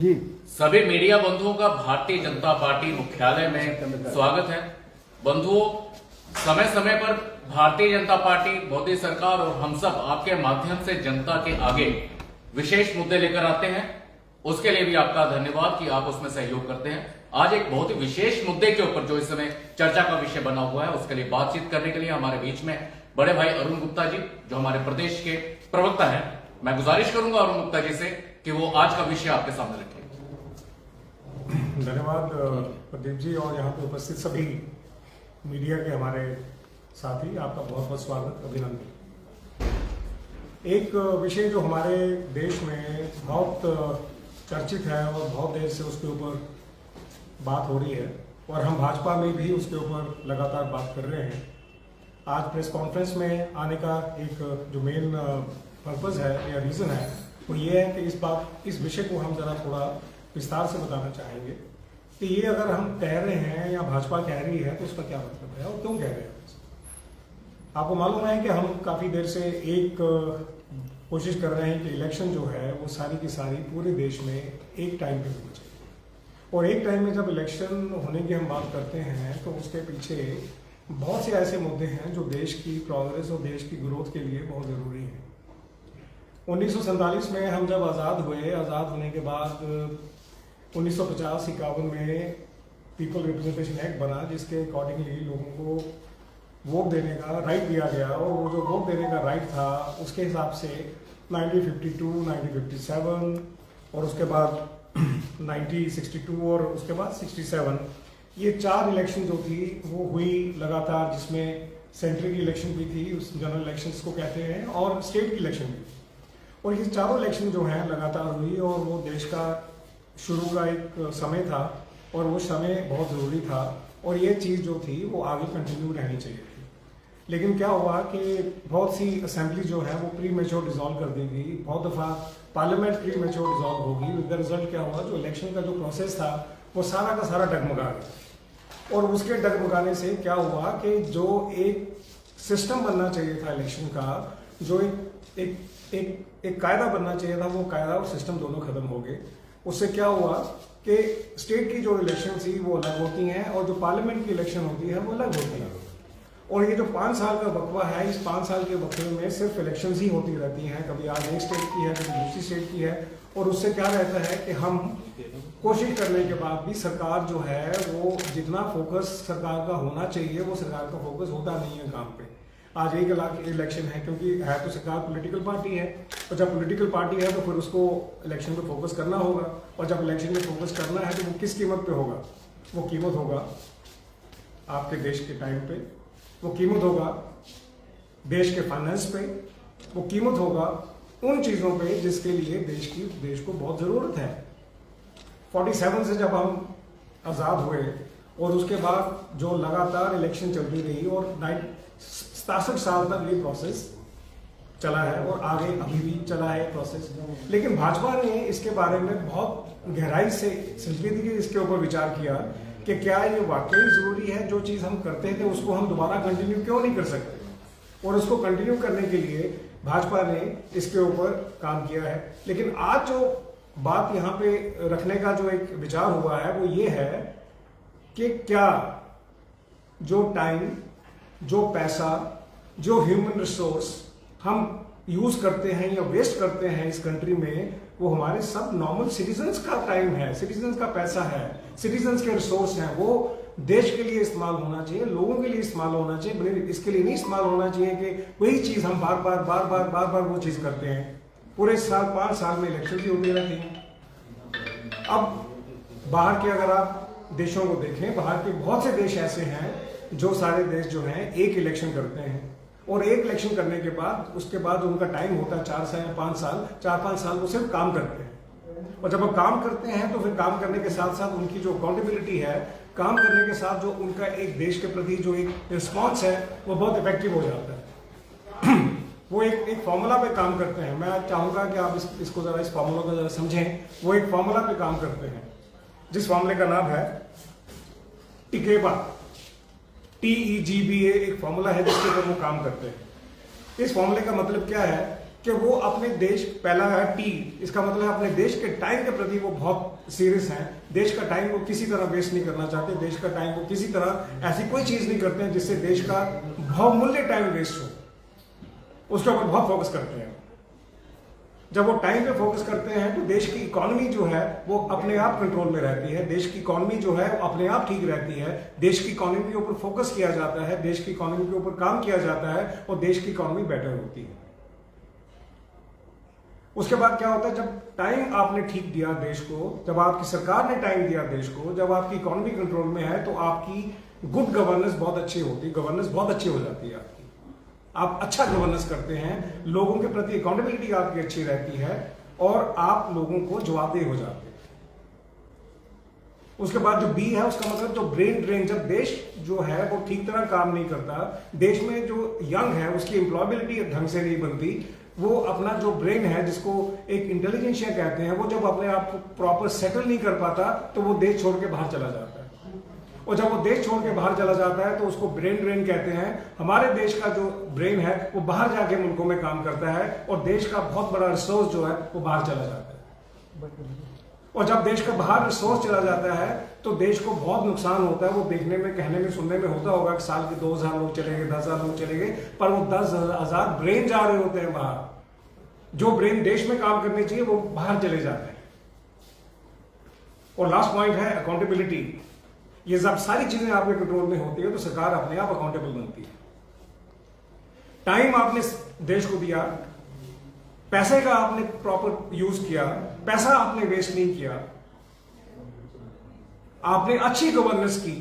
जी सभी मीडिया बंधुओं का भारतीय जनता पार्टी मुख्यालय में स्वागत है। बंधुओं, समय समय पर भारतीय जनता पार्टी, मोदी सरकार और हम सब आपके माध्यम से जनता के आगे विशेष मुद्दे लेकर आते हैं। उसके लिए भी आपका धन्यवाद कि आप उसमें सहयोग करते हैं। आज एक बहुत ही विशेष मुद्दे के ऊपर जो इस समय चर्चा का विषय बना हुआ है, उसके लिए बातचीत करने के लिए हमारे बीच में बड़े भाई अरुण गुप्ता जी, जो हमारे प्रदेश के प्रवक्ता हैं। मैं गुजारिश करूंगा अरुण गुप्ता जी से कि वो आज का विषय आपके सामने रखें। धन्यवाद प्रदीप जी और यहाँ पे उपस्थित सभी मीडिया के हमारे साथी, आपका बहुत बहुत स्वागत, अभिनंदन। एक विषय जो हमारे देश में बहुत चर्चित है और बहुत देर से उसके ऊपर बात हो रही है और हम भाजपा में भी उसके ऊपर लगातार बात कर रहे हैं। आज प्रेस कॉन्फ्रेंस में आने का एक जो मेन पर्पस है या रीज़न है वो ये है कि इस विषय को हम ज़रा थोड़ा विस्तार से बताना चाहेंगे कि ये अगर हम कह रहे हैं या भाजपा कह रही है तो उसका क्या मतलब है और क्यों कह रहे हैं। आपको मालूम है कि हम काफ़ी देर से एक कोशिश कर रहे हैं कि इलेक्शन जो है वो सारी की सारी पूरे देश में एक टाइम पे होनी चाहिए। और एक टाइम में जब इलेक्शन होने की हम बात करते हैं तो उसके पीछे बहुत से ऐसे मुद्दे हैं जो देश की प्रोग्रेस और देश की ग्रोथ के लिए बहुत ज़रूरी हैं। 1947 में हम जब आज़ाद हुए, आज़ाद होने के बाद 1950-51 में पीपल रिप्रेजेंटेशन एक्ट बना, जिसके अकॉर्डिंगली लोगों को वोट देने का राइट दिया गया और वो जो वोट देने का राइट था उसके हिसाब से 1952, 1957 और उसके बाद 1962 और उसके बाद 67, ये 4 इलेक्शन जो थी वो हुई लगातार, जिसमें सेंट्रल की इलेक्शन भी थी, उस जनरल इलेक्शंस को कहते हैं, और स्टेट की इलेक्शन भी। और ये चारों इलेक्शन जो हैं लगातार हुई और वो देश का शुरू का एक समय था और वो समय बहुत ज़रूरी था और ये चीज़ जो थी वो आगे कंटिन्यू रहनी चाहिए थी। लेकिन क्या हुआ कि बहुत सी असेंबली जो है वो प्री मैच्योर डिसॉल्व कर दी गई। बहुत दफ़ा पार्लियामेंट प्री मैच्योर डिसॉल्व होगी। विद द रिजल्ट क्या हुआ, जो इलेक्शन का जो प्रोसेस था वो सारा का सारा डगमगा गया। और उसके डगमगाने से क्या हुआ कि जो एक सिस्टम बनना चाहिए था इलेक्शन का, जो एक कायदा बनना चाहिए था, वो कायदा और सिस्टम दोनों खत्म हो गए। उससे क्या हुआ कि स्टेट की जो इलेक्शन थी वो अलग होती हैं और जो पार्लियामेंट की इलेक्शन होती है वो अलग होती है। और ये जो 5 साल का वक्फा है, इस 5 साल के वक्फे में सिर्फ इलेक्शंस ही होती रहती हैं। कभी आज एक स्टेट की है, कभी दूसरी स्टेट की है। और उससे क्या रहता है कि हम कोशिश करने के बाद भी सरकार जो है वो जितना फोकस सरकार का होना चाहिए वो सरकार का फोकस होता नहीं है काम पे। आज एक इलेक्शन है, क्योंकि है तो सरकार पॉलिटिकल पार्टी है, और जब पॉलिटिकल पार्टी है तो फिर उसको इलेक्शन पे फोकस करना होगा। और जब इलेक्शन में फोकस करना है तो वो किस कीमत पे होगा? वो कीमत होगा आपके देश के टाइम पे, वो कीमत होगा देश के फाइनेंस पे, वो कीमत होगा उन चीज़ों पे जिसके लिए देश को बहुत ज़रूरत है। 47 से जब हम आज़ाद हुए और उसके बाद जो लगातार इलेक्शन चलती रही और 67 साल तक ये प्रोसेस चला है और आगे अभी भी चला है प्रोसेस। लेकिन भाजपा ने इसके बारे में बहुत गहराई से संजीदगी से इसके ऊपर विचार किया कि क्या ये वाकई ज़रूरी है, जो चीज़ हम करते थे उसको हम दोबारा कंटिन्यू क्यों नहीं कर सकते। और उसको कंटिन्यू करने के लिए भाजपा ने इसके ऊपर काम किया है। लेकिन आज जो बात यहाँ पे रखने का जो एक विचार हुआ है वो ये है कि क्या जो टाइम, जो पैसा, जो ह्यूमन रिसोर्स हम यूज करते हैं या वेस्ट करते हैं इस कंट्री में, वो हमारे सब नॉर्मल सिटीजन्स का टाइम है, सिटीजन्स का पैसा है, सिटीजन्स के रिसोर्स हैं, वो देश के लिए इस्तेमाल होना चाहिए, लोगों के लिए इस्तेमाल होना चाहिए। इसके लिए नहीं इस्तेमाल होना चाहिए कि वही चीज हम बार बार वो चीज करते हैं। पूरे साल 5 साल में इलेक्शन भी होती रहती है। अब बाहर के अगर आप देशों को देखें, बाहर के बहुत से देश ऐसे हैं जो सारे देश जो हैं एक इलेक्शन करते हैं और एक इलेक्शन करने के बाद उसके बाद उनका टाइम होता है 4 साल या 5 साल, 4-5 साल वो सिर्फ काम करते हैं। और जब वो काम करते हैं तो फिर काम करने के साथ साथ उनकी जो अकाउंटेबिलिटी है, काम करने के साथ जो उनका एक देश के प्रति जो एक रिस्पॉन्स है वो बहुत इफेक्टिव हो जाता है। वो एक फॉर्मूला पे काम करते हैं। मैं चाहूँगा कि आप इसको ज़रा इस फॉर्मूला को ज़रा समझें। वो एक फॉर्मूला पे काम करते हैं जिस फॉर्मूले का नाम है टिकेबा, TEGBA, एक फॉर्मूला है जिसके ऊपर वो काम करते हैं। इस फॉर्मूले का मतलब क्या है कि वो अपने देश, पहला है टी, इसका मतलब है अपने देश के टाइम के प्रति वो बहुत सीरियस हैं। देश का टाइम वो किसी तरह वेस्ट नहीं करना चाहते, देश का टाइम वो किसी तरह ऐसी कोई चीज नहीं करते हैं जिससे देश का बहुमूल्य टाइम वेस्ट हो, उसके ऊपर बहुत फोकस करते हैं। जब वो टाइम पे फोकस करते हैं तो देश की इकोनॉमी जो है वो अपने आप कंट्रोल में रहती है, देश की इकोनॉमी जो है वो अपने आप ठीक रहती है, देश की इकोनॉमी के ऊपर फोकस किया जाता है, देश की इकोनॉमी के ऊपर काम किया जाता है और देश की इकोनॉमी बेटर होती है। उसके बाद क्या होता है, जब टाइम आपने ठीक दिया देश को, जब आपकी सरकार ने टाइम दिया देश को, जब आपकी इकोनॉमी कंट्रोल में है तो आपकी गुड गवर्नेंस बहुत अच्छी होती है, गवर्नेंस बहुत अच्छी हो जाती है आपकी, आप अच्छा गवर्नेंस करते हैं, लोगों के प्रति अकाउंटेबिलिटी आपकी अच्छी रहती है और आप लोगों को जवाबदेह हो जाते हैं। उसके बाद जो बी है उसका मतलब जो ब्रेन ड्रेन, जब देश जो है वो ठीक तरह काम नहीं करता, देश में जो यंग है उसकी एम्प्लॉयबिलिटी ढंग से नहीं बनती, वो अपना जो ब्रेन है जिसको एक इंटेलिजेंशिया कहते हैं, वो जब अपने आप को प्रॉपर सेटल नहीं कर पाता तो वो देश छोड़ के बाहर चला जाता है। और जब वो देश छोड़ के बाहर चला जाता है तो उसको ब्रेन ड्रेन कहते हैं। हमारे देश का जो ब्रेन है वो बाहर जाके मुल्कों में काम करता है और देश का बहुत बड़ा रिसोर्स जो है वो बाहर चला जाता है। और जब देश का बाहर रिसोर्स चला जाता है तो देश को बहुत नुकसान होता है। वो देखने में, कहने में, सुनने में होता होगा कि साल के 2000 लोग चले गए, 10,000 लोग चले गए, पर वो 10,000 ब्रेन जा रहे होते हैं बाहर। जो ब्रेन देश में काम करने चाहिए वो बाहर चले जाते हैं। और लास्ट पॉइंट है अकाउंटेबिलिटी। ये जब सारी चीजें आपके कंट्रोल में होती है तो सरकार अपने आप अकाउंटेबल बनती है। टाइम आपने देश को दिया, पैसे का आपने प्रॉपर यूज किया, पैसा आपने वेस्ट नहीं किया, आपने अच्छी गवर्नेंस की,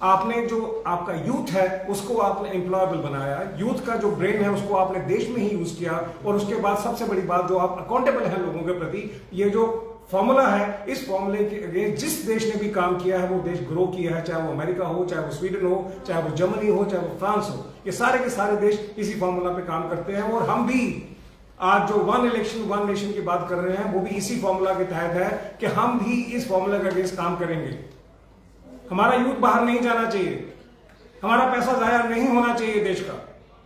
आपने जो आपका यूथ है उसको आपने एम्प्लॉयबल बनाया, यूथ का जो ब्रेन है उसको आपने देश में ही यूज किया, और उसके बाद सबसे बड़ी बात जो आप अकाउंटेबल है लोगों के प्रति। ये जो फॉर्मूला है, इस फॉर्मूले के अगेंस्ट जिस देश ने भी काम किया है वो देश ग्रो किया है, चाहे वो अमेरिका हो, चाहे वो स्वीडन हो, चाहे वो जर्मनी हो, चाहे वो फ्रांस हो, ये सारे के सारे देश इसी फॉर्मूला पे काम करते हैं। और हम भी आज जो वन इलेक्शन वन नेशन की बात कर रहे हैं वो भी इसी फॉर्मूला के तहत है कि हम भी इस फॉर्मूला के अगेंस्ट काम करेंगे। हमारा यूथ बाहर नहीं जाना चाहिए, हमारा पैसा जाया नहीं होना चाहिए देश का,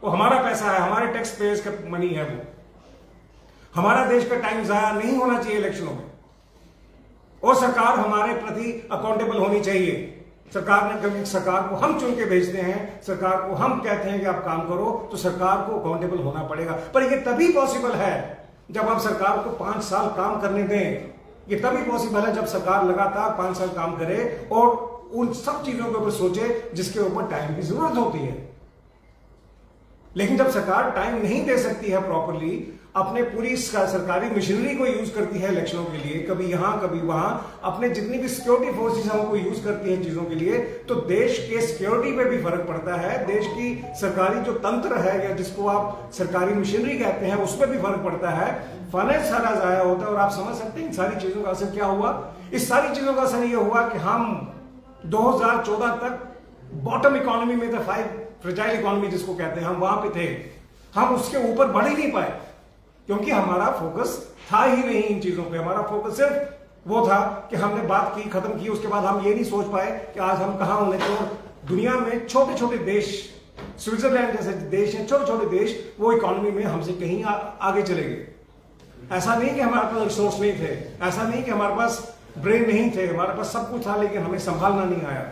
वो हमारा पैसा है, हमारे टैक्स पेयर्स का मनी है, वो हमारा देश का टाइम जाया नहीं होना चाहिए इलेक्शनों में। और सरकार हमारे प्रति अकाउंटेबल होनी चाहिए। सरकार ने कभी, सरकार को हम चुन के भेजते हैं, सरकार को हम कहते हैं कि आप काम करो, तो सरकार को अकाउंटेबल होना पड़ेगा। पर ये तभी पॉसिबल है जब आप सरकार को 5 साल काम करने दें। ये तभी पॉसिबल है जब सरकार लगातार 5 साल काम करे और उन सब चीजों के ऊपर सोचे जिसके ऊपर टाइम की जरूरत होती है। लेकिन जब सरकार टाइम नहीं दे सकती है प्रॉपरली, अपने पूरी सरकारी मशीनरी को यूज करती है इलेक्शनों के लिए, कभी यहां कभी वहां, अपने जितनी भी सिक्योरिटी फोर्सेस हैं उनको यूज करती हैं चीजों के लिए, तो देश के सिक्योरिटी पे भी फर्क पड़ता है। देश की सरकारी जो तंत्र है या जिसको आप सरकारी मशीनरी कहते हैं उसमें भी फर्क पड़ता है। फाइनेंस सारा जाया होता है। और आप समझ सकते हैं इन सारी चीजों का असर क्या हुआ। इस सारी चीजों का असर यह हुआ कि हम 2014 तक बॉटम इकोनॉमी में थे, 5 फ्रेजाइल इकोनॉमी जिसको कहते हैं, हम वहां पे थे। हम उसके ऊपर बढ़ ही नहीं पाए क्योंकि हमारा फोकस था ही नहीं इन चीजों पे। हमारा फोकस सिर्फ वो था कि हमने बात की, खत्म की, उसके बाद हम ये नहीं सोच पाए कि आज हम कहां होने चाहिए। और दुनिया में छोटे छोटे देश, स्विट्जरलैंड जैसे देश हैं, छोटे छोटे देश, वो इकोनॉमी में हमसे कहीं आगे चले गए। ऐसा नहीं कि हमारे पास रिसोर्स नहीं थे, ऐसा नहीं कि हमारे पास ब्रेन नहीं थे, हमारे पास सब कुछ था, लेकिन हमें संभालना नहीं आया।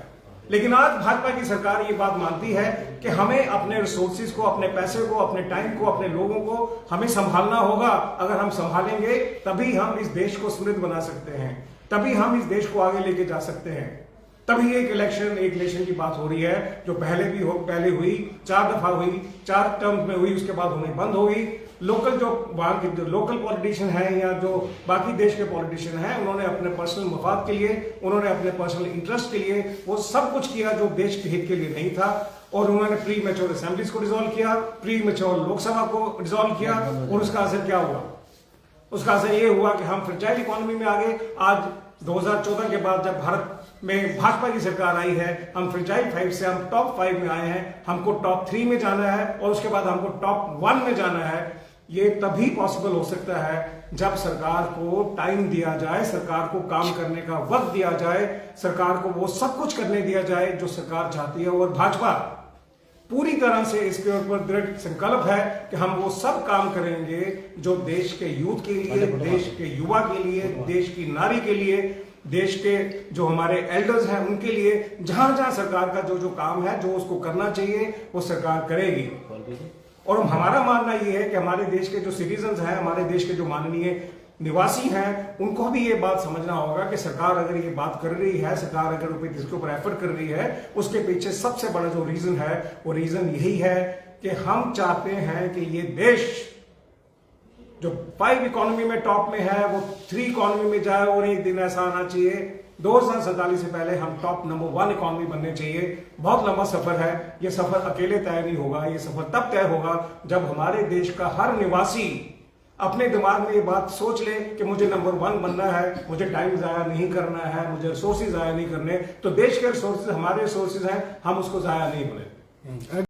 लेकिन आज भाजपा की सरकार ये बात मानती है कि हमें अपने रिसोर्सेज को, अपने पैसे को, अपने टाइम को, अपने लोगों को हमें संभालना होगा। अगर हम संभालेंगे तभी हम इस देश को समृद्ध बना सकते हैं, तभी हम इस देश को आगे लेके जा सकते हैं। तभी एक इलेक्शन, एक नेशन की बात हो रही है जो पहले हुई, 4 दफा हुई, 4 टर्म में हुई, उसके बाद होने बंद हो गई। लोकल जो वहां के जो लोकल पॉलिटिशियन हैं या जो बाकी देश के पॉलिटिशियन हैं, उन्होंने अपने पर्सनल मफाद के लिए, उन्होंने अपने पर्सनल इंटरेस्ट के लिए वो सब कुछ किया जो देश के हित के लिए नहीं था। और उन्होंने प्री मैच्योर असेंबलीज को डिसॉल्व किया, प्री मैच्योर लोकसभा को डिसॉल्व किया। और उसका असर क्या हुआ? उसका असर ये हुआ कि हम फ्रेजाइल इकोनॉमी में आ गए। आज 2014 के बाद जब भारत में भाजपा की सरकार आई है, हम फ्रेजाइल 5 से हम टॉप 5 में आए हैं। हमको टॉप 3 में जाना है और उसके बाद हमको टॉप 1 में जाना है। ये तभी पॉसिबल हो सकता है जब सरकार को टाइम दिया जाए, सरकार को काम करने का वक्त दिया जाए, सरकार को वो सब कुछ करने दिया जाए जो सरकार चाहती है। और भाजपा पूरी तरह से इसके ऊपर दृढ़ संकल्प है कि हम वो सब काम करेंगे जो देश के यूथ के लिए, देश के युवा के लिए, देश की नारी के लिए, देश के जो हमारे एल्डर्स हैं उनके लिए, जहां जहां सरकार का जो जो काम है, जो उसको करना चाहिए वो सरकार करेगी। और हमारा मानना ये है कि हमारे देश के जो सिटीजन्स हैं, हमारे देश के जो माननीय निवासी हैं, उनको भी ये बात समझना होगा कि सरकार अगर ये बात कर रही है, सरकार अगर इसके ऊपर एफर्ट कर रही है, उसके पीछे सबसे बड़ा जो रीजन है वो रीजन यही है कि हम चाहते हैं कि ये देश जो 5 इकोनॉमी में टॉप में है वो 3 इकोनॉमी में जाए। और एक दिन ऐसा आना चाहिए 2047 से पहले हम टॉप नंबर 1 इकोनॉमी बनने चाहिए। बहुत लंबा सफर है, ये सफर अकेले तय नहीं होगा, ये सफर तब तय होगा जब हमारे देश का हर निवासी अपने दिमाग में ये बात सोच ले कि मुझे नंबर 1 बनना है, मुझे टाइम जाया नहीं करना है, मुझे रिसोर्सेज जाया नहीं करने। तो देश के रिसोर्सेज हमारे रिसोर्सेज हैं, हम उसको जाया नहीं करें।